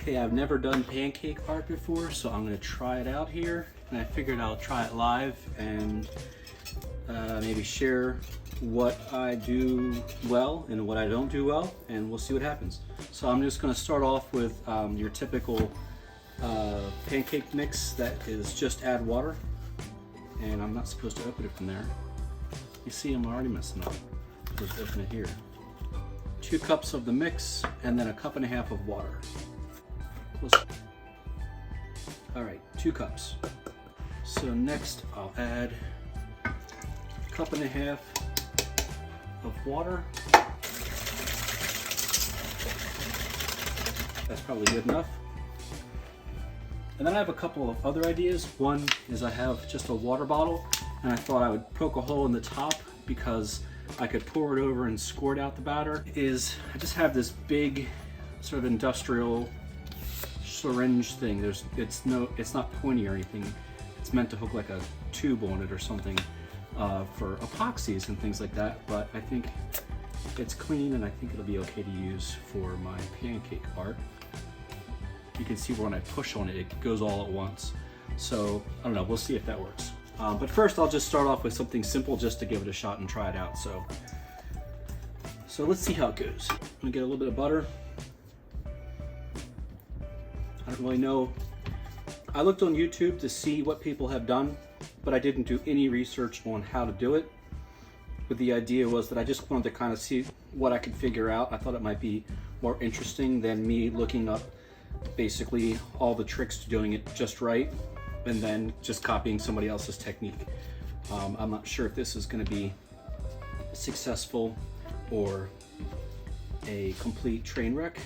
Okay, I've never done pancake art before, so I'm gonna try it out here. And I figured I'll try it live and maybe share what I do well and what I don't do well, and we'll see what happens. So I'm just gonna start off with your typical pancake mix that is just add water. And I'm not supposed to open it from there. You see, I'm already messing up. Let's open it here. 2 cups of the mix, and then 1.5 cups of water. All right, 2 cups. So next I'll add 1.5 cups of water. That's probably good enough. And then I have a couple of other ideas. One is I have just a water bottle, and I thought I would poke a hole in the top because I could pour it over and squirt out the batter. I just have this big sort of industrial syringe thing. It's not pointy or anything. It's meant to hook like a tube on it or something for epoxies and things like that. But I think it's clean, and I think it'll be okay to use for my pancake art. You can see when I push on it, it goes all at once. So I don't know, we'll see if that works. But first I'll just start off with something simple just to give it a shot and try it out. So let's see how it goes. I'm gonna get a little bit of butter. I don't really know. I looked on YouTube to see what people have done, but I didn't do any research on how to do it. But the idea was that I just wanted to kind of see what I could figure out. I thought it might be more interesting than me looking up basically all the tricks to doing it just right and then just copying somebody else's technique. I'm not sure if this is going to be successful or a complete train wreck,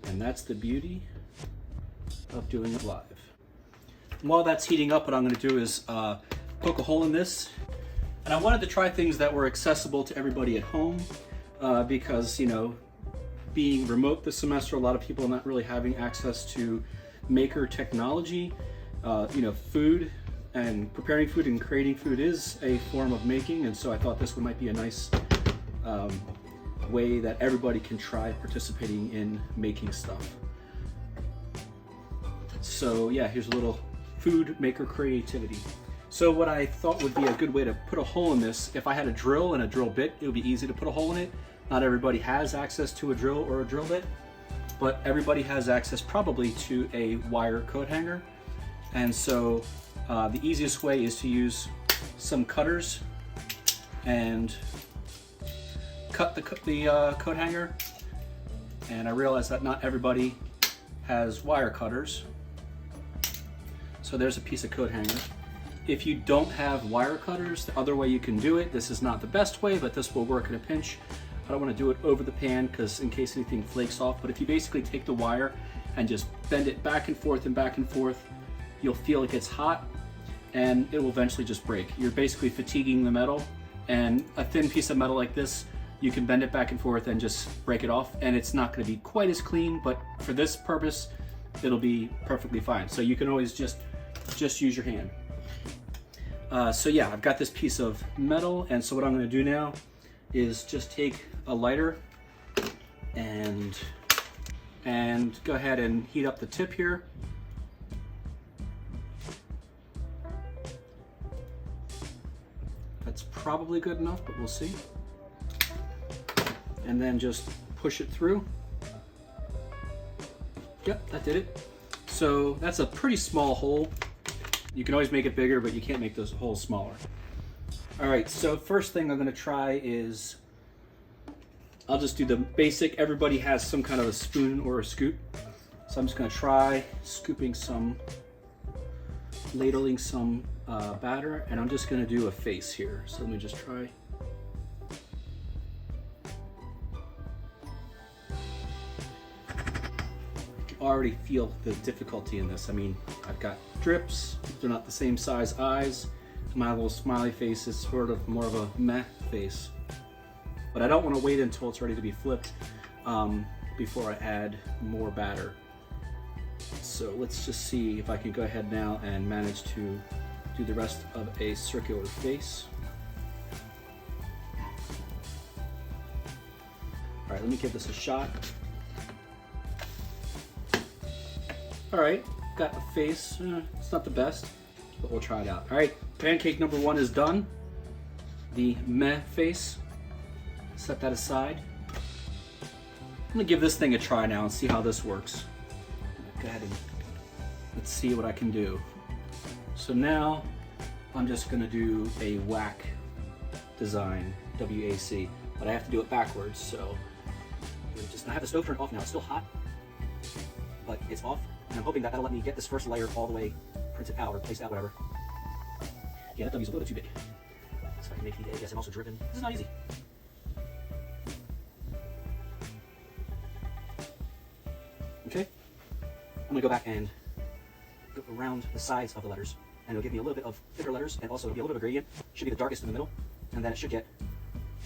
and that's the beauty of doing it live. And while that's heating up, what I'm going to do is poke a hole in this, and I wanted to try things that were accessible to everybody at home because, you know, being remote this semester, a lot of people are not really having access to maker technology. You know, food and preparing food and creating food is a form of making, and so I thought this one might be a nice way that everybody can try participating in making stuff. So yeah, here's a little food maker creativity. So what I thought would be a good way to put a hole in this, if I had a drill and a drill bit, it would be easy to put a hole in it. Not everybody has access to a drill or a drill bit, but everybody has access probably to a wire coat hanger. And so the easiest way is to use some cutters and cut the coat hanger. And I realize that not everybody has wire cutters. So there's a piece of coat hanger. If you don't have wire cutters, the other way you can do it, this is not the best way, but this will work in a pinch. I don't want to do it over the pan because in case anything flakes off, but if you basically take the wire and just bend it back and forth and back and forth, you'll feel it gets hot and it will eventually just break. You're basically fatiguing the metal, and a thin piece of metal like this, you can bend it back and forth and just break it off, and it's not going to be quite as clean, but for this purpose, it'll be perfectly fine. So you can always just use your hand. So yeah, I've got this piece of metal, and so what I'm going to do now is just take a lighter and go ahead and heat up the tip here. That's probably good enough, but we'll see. And then just push it through. Yep, that did it. So that's a pretty small hole. You can always make it bigger, but you can't make those holes smaller. All right, so first thing I'm gonna try is, I'll just do the basic, everybody has some kind of a spoon or a scoop. So I'm just gonna try ladling some batter, and I'm just gonna do a face here. So let me just try. Already feel the difficulty in this. I mean, I've got drips, they're not the same size eyes. My little smiley face is sort of more of a meh face. But I don't want to wait until it's ready to be flipped before I add more batter. So let's just see if I can go ahead now and manage to do the rest of a circular face. All right, let me give this a shot. All right, got a face. It's not the best, but we'll try it out. All right, pancake number 1 is done. The meh face. Set that aside. I'm gonna give this thing a try now and see how this works. Go ahead and let's see what I can do. So now I'm just gonna do a whack design, W-A-C, but I have to do it backwards. So I have the stove turned off now. It's still hot, but it's off. And I'm hoping that that'll let me get this first layer all the way printed out or placed out, whatever. Yeah, that W's a little bit too big. So I can make the ABS and also dripping. This is not easy. Okay, I'm gonna go back and go around the sides of the letters, and it'll give me a little bit of thicker letters, and also it'll be a little bit of gradient. Should be the darkest in the middle, and then it should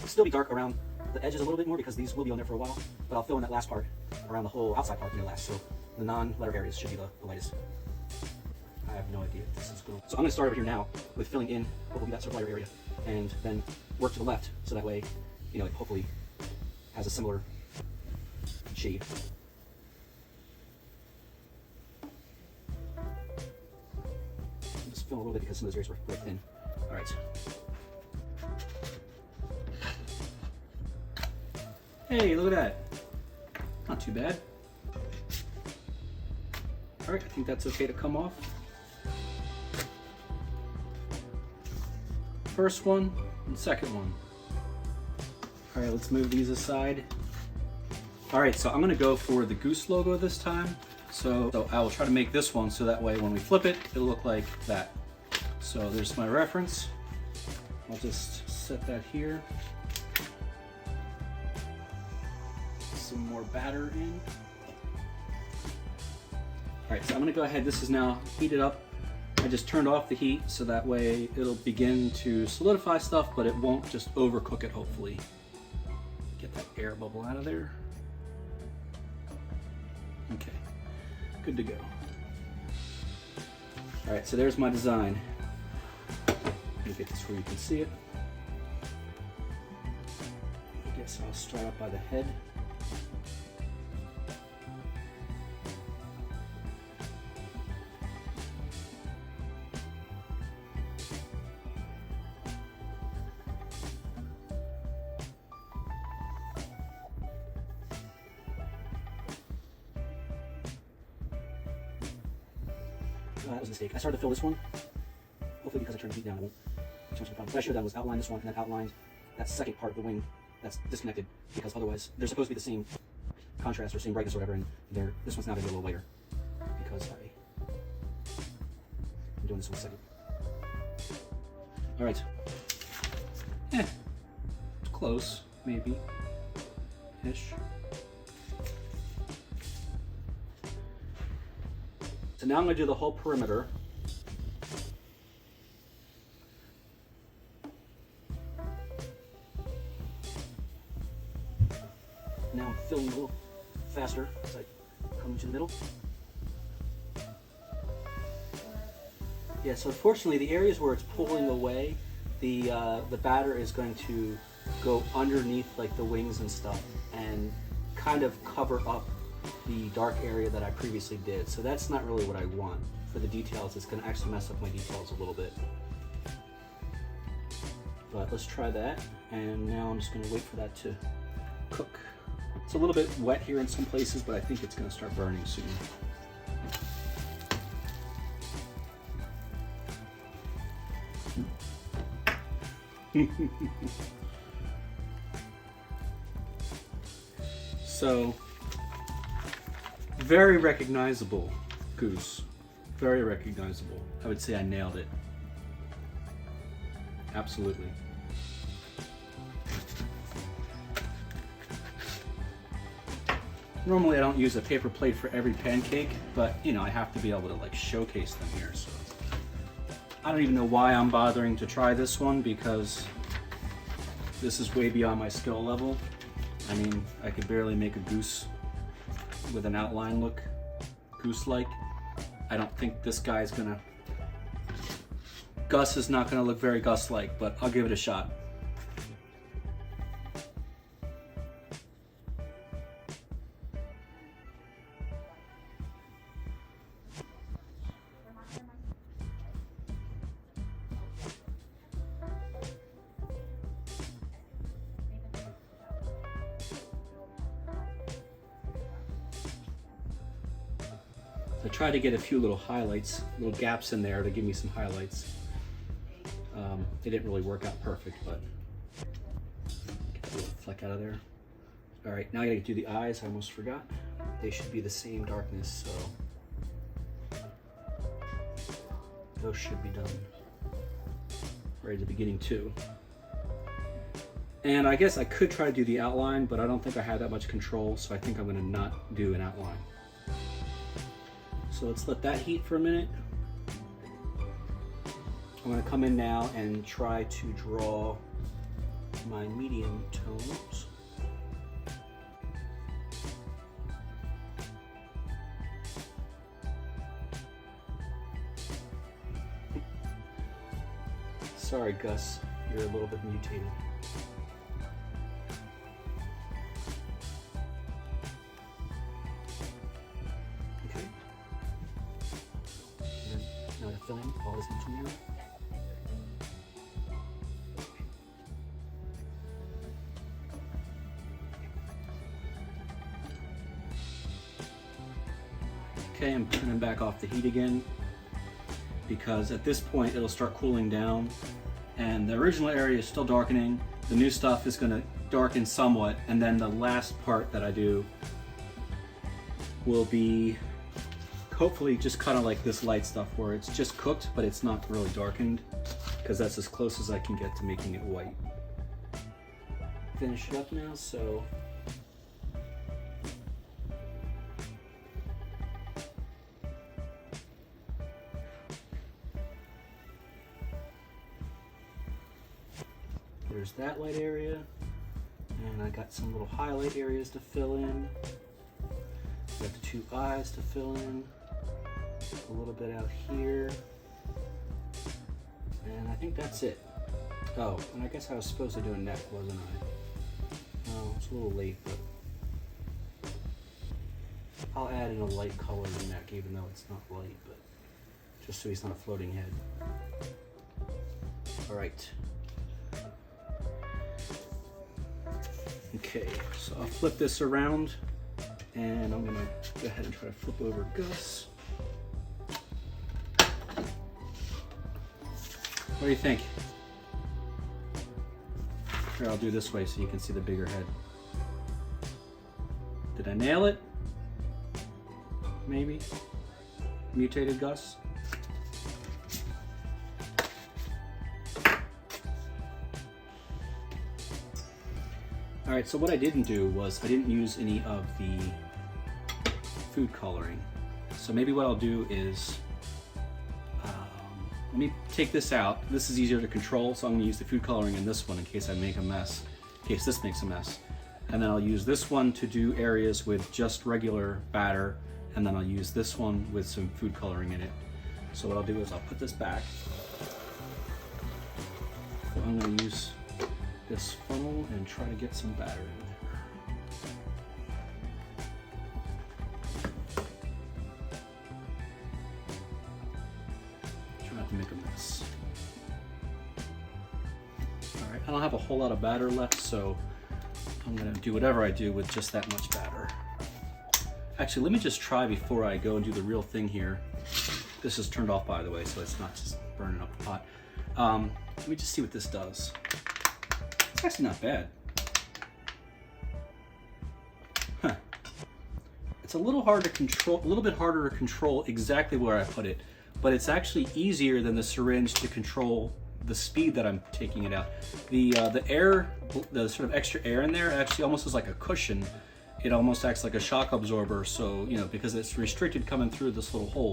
still be dark around the edges a little bit more because these will be on there for a while, but I'll fill in that last part around the whole outside part last, so the non-letter areas should be the lightest. I have no idea if this is going. So I'm gonna start over here now with filling in what will be that sort of lighter area, and then work to the left, so that way, you know, it hopefully has a similar shade. Fill a little bit because some of those areas were very thin. All right. Hey, look at that. Not too bad. All right, I think that's okay to come off. First one and second one. All right, let's move these aside. All right, so I'm gonna go for the goose logo this time. So I will try to make this one so that way when we flip it, it'll look like that. So there's my reference. I'll just set that here. Some more batter in. All right, so I'm gonna go ahead. This is now heated up. I just turned off the heat so that way it'll begin to solidify stuff, but it won't just overcook it, hopefully. Get that air bubble out of there. Okay. Good to go. All right, so there's my design. Let me get this where you can see it. I guess I'll start up by the head. That was a mistake. I started to fill this one. Hopefully because I turned the heat down, it won't change the problem. What I should have done was outline this one and then outlined that second part of the wing that's disconnected, because otherwise they're supposed to be the same contrast or same brightness or whatever, and this one's now going to be a little lighter because I'm doing this one second. All right. It's close, maybe, ish. So now I'm going to do the whole perimeter. Now I'm filling a little faster as I come into the middle. Yeah, so unfortunately the areas where it's pulling away, the batter is going to go underneath like the wings and stuff and kind of cover up the dark area that I previously did. So that's not really what I want. For the details, it's going to actually mess up my details a little bit. But let's try that. And now I'm just going to wait for that to cook. It's a little bit wet here in some places, but I think it's going to start burning soon. So, very recognizable goose. Very recognizable. I would say I nailed it. Absolutely. Normally I don't use a paper plate for every pancake, but you know, I have to be able to like showcase them here. So I don't even know why I'm bothering to try this one, because this is way beyond my skill level. I mean, I could barely make a goose with an outline look goose-like. I don't think this guy's gonna, Gus is not gonna look very Gus-like, but I'll give it a shot. I tried to get a few little highlights, little gaps in there to give me some highlights. They didn't really work out perfect, but get a little fleck out of there. All right, now I gotta do the eyes. I almost forgot. They should be the same darkness, so those should be done right at the beginning too. And I guess I could try to do the outline, but I don't think I have that much control, so I think I'm gonna not do an outline. So let's let that heat for a minute. I'm gonna come in now and try to draw my medium tones. Sorry, Gus, you're a little bit mutated. Okay. And now to fill in all this into now. Okay, I'm turning back off the heat again because at this point it'll start cooling down and the original area is still darkening. The new stuff is going to darken somewhat, and then the last part that I do will be hopefully just kind of like this light stuff where it's just cooked but it's not really darkened, because that's as close as I can get to making it white. Finish it up now, so there's that light area, and I got some little highlight areas to fill in. Got the two eyes to fill in, a little bit out here, and I think that's it. Oh, and I guess I was supposed to do a neck, wasn't I? No, it's a little late, but I'll add in a light color in the neck, even though it's not light, but just so he's not a floating head. All right. Okay, so I'll flip this around, and I'm gonna go ahead and try to flip over Gus. What do you think? Here, I'll do this way so you can see the bigger head. Did I nail it? Maybe? Mutated Gus? All right, so what I didn't do was I didn't use any of the food coloring. So maybe what I'll do is, let me take this out. This is easier to control, so I'm gonna use the food coloring in this one in case I make a mess, in case this makes a mess. And then I'll use this one to do areas with just regular batter, and then I'll use this one with some food coloring in it. So what I'll do is I'll put this back. So I'm gonna use this funnel and try to get some batter in there. Try not to make a mess. All right, I don't have a whole lot of batter left, so I'm gonna do whatever I do with just that much batter. Actually, let me just try before I go and do the real thing here. This is turned off, by the way, so it's not just burning up the pot. Let me just see what this does. It's actually not bad. Huh. It's a little hard to control, a little bit harder to control exactly where I put it, but it's actually easier than the syringe to control the speed that I'm taking it out. The air, the sort of extra air in there actually almost is like a cushion. It almost acts like a shock absorber, so, you know, because it's restricted coming through this little hole.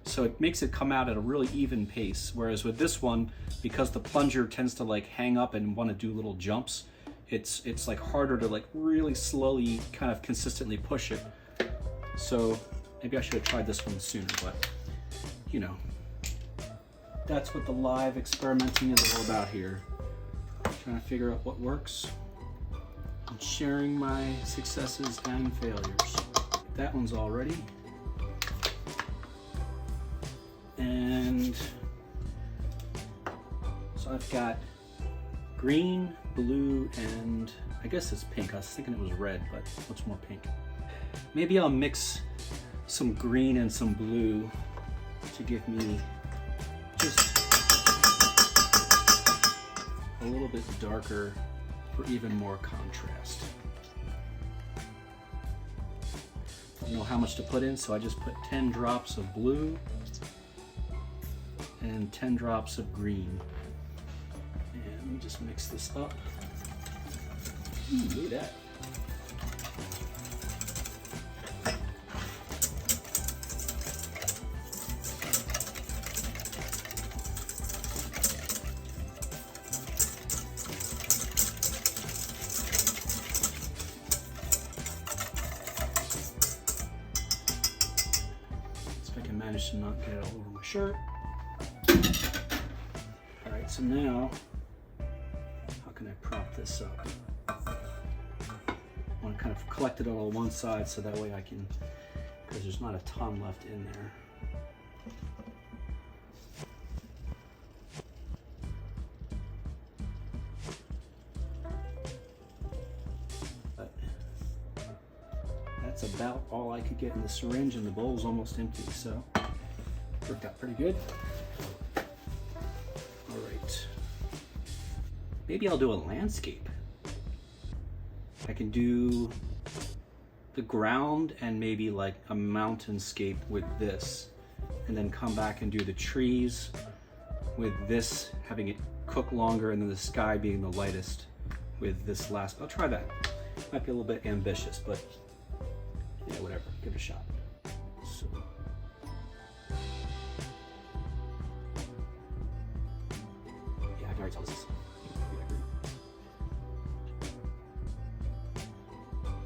So it makes it come out at a really even pace. Whereas with this one, because the plunger tends to like hang up and want to do little jumps, it's like harder to like really slowly kind of consistently push it. So maybe I should have tried this one sooner, but you know, that's what the live experimenting is all about here. Trying to figure out what works and sharing my successes and failures. That one's all ready. And so I've got green, blue, and I guess it's pink. I was thinking it was red, but what's more pink? Maybe I'll mix some green and some blue to give me just a little bit darker for even more contrast. I don't know how much to put in, so I just put 10 drops of blue and 10 drops of green. And let me just mix this up. Ooh, look at that. Managed to not get it all over my shirt. All right, so now, how can I prop this up? I want to kind of collect it all on one side so that way I can, because there's not a ton left in there. That's about all I could get in the syringe, and the bowl's almost empty, so worked out pretty good. All right, maybe I'll do a landscape. I can do the ground and maybe like a mountainscape with this, and then come back and do the trees with this, having it cook longer, and then the sky being the lightest with this last. I'll try that. Might be a little bit ambitious, but yeah, whatever, give it a shot. So, yeah, I can already tell this is.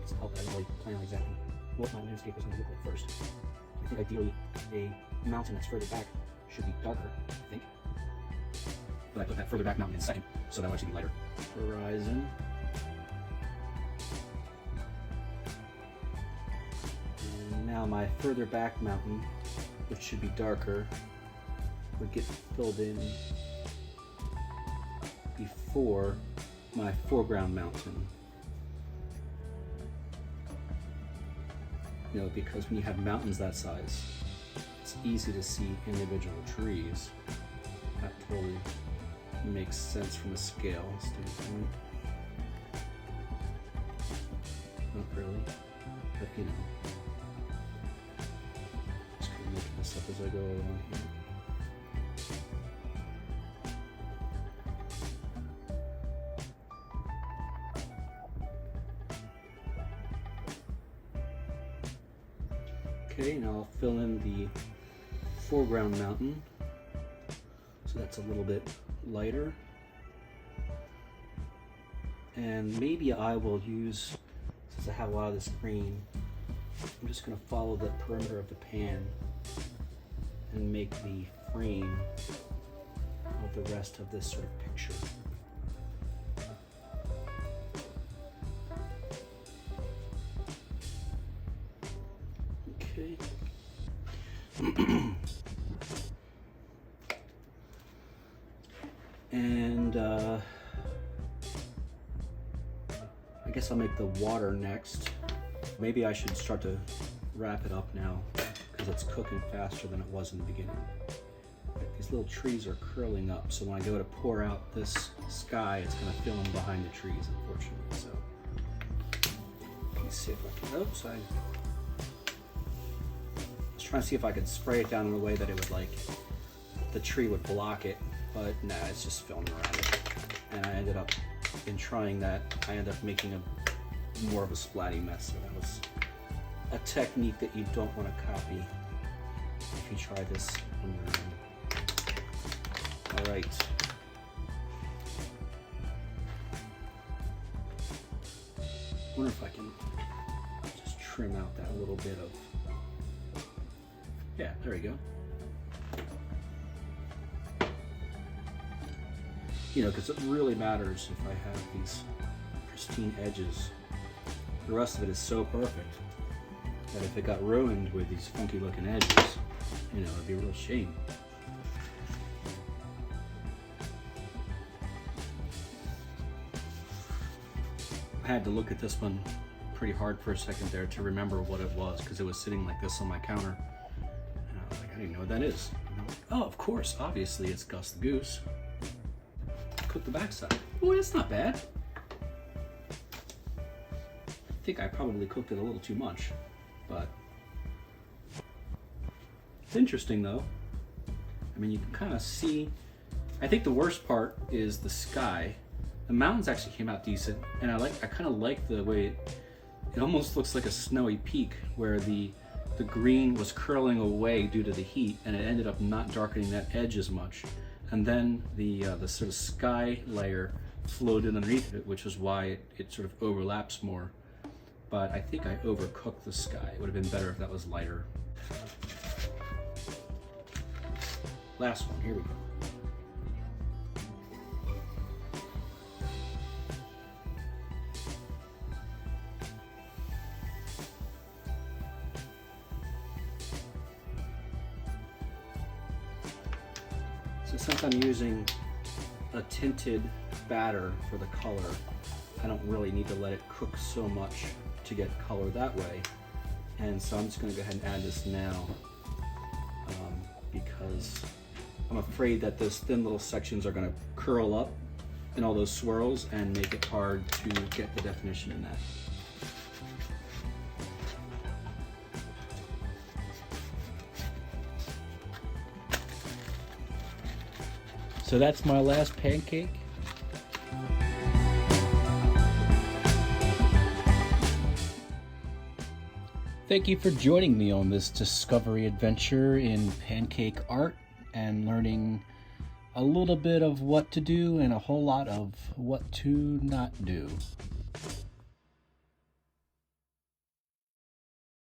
It's helped. I didn't really plan on exactly what my landscape was going to look like first. I think ideally a mountain that's further back should be darker, I think. But I put that further back mountain in second, so that will actually be lighter. Horizon. Now my further back mountain, which should be darker, would get filled in before my foreground mountain. You know, because when you have mountains that size, it's easy to see individual trees. That totally makes sense from a scale standpoint. Not really, but you know. Making this up as I go along here. Okay, now I'll fill in the foreground mountain, so that's a little bit lighter. And maybe I will use, since I have a lot of this green, I'm just going to follow the perimeter of the pan and make the frame of the rest of this sort of picture. Okay. And I guess I'll make the water next. Maybe I should start to wrap it up now, because it's cooking faster than it was in the beginning. These little trees are curling up, so when I go to pour out this sky, it's going to fill in behind the trees, unfortunately. So let me see if I can. Oops, I was trying to see if I could spray it down in a way that it would, like, the tree would block it, but nah, it's just filming around it. And I ended up, in trying that, I ended up making more of a splatty mess. So that was a technique that you don't want to copy if you try this on your own. All right. I wonder if I can just trim out that little bit of, yeah, there we go. You know, because it really matters if I have these pristine edges. The rest of it is so perfect that if it got ruined with these funky looking edges, you know, it'd be a real shame. I had to look at this one pretty hard for a second there to remember what it was because it was sitting like this on my counter. And I was like, I didn't know what that is. And I'm like, oh, of course, obviously it's Gus the Goose. Cook the backside. Boy, that's not bad. I think I probably cooked it a little too much, but it's interesting though. I mean, you can kind of see, I think the worst part is the sky. The mountains actually came out decent, and I kind of like the way it almost looks like a snowy peak where the green was curling away due to the heat, and it ended up not darkening that edge as much. And then the sort of sky layer floated underneath it, which is why it sort of overlaps more. But I think I overcooked the sky. It would have been better if that was lighter. Last one, here we go. So since I'm using a tinted batter for the color, I don't really need to let it cook so much to get color that way. And so I'm just going to go ahead and add this now because I'm afraid that those thin little sections are going to curl up in all those swirls and make it hard to get the definition in that. So that's my last pancake. Thank you for joining me on this discovery adventure in pancake art and learning a little bit of what to do and a whole lot of what to not do.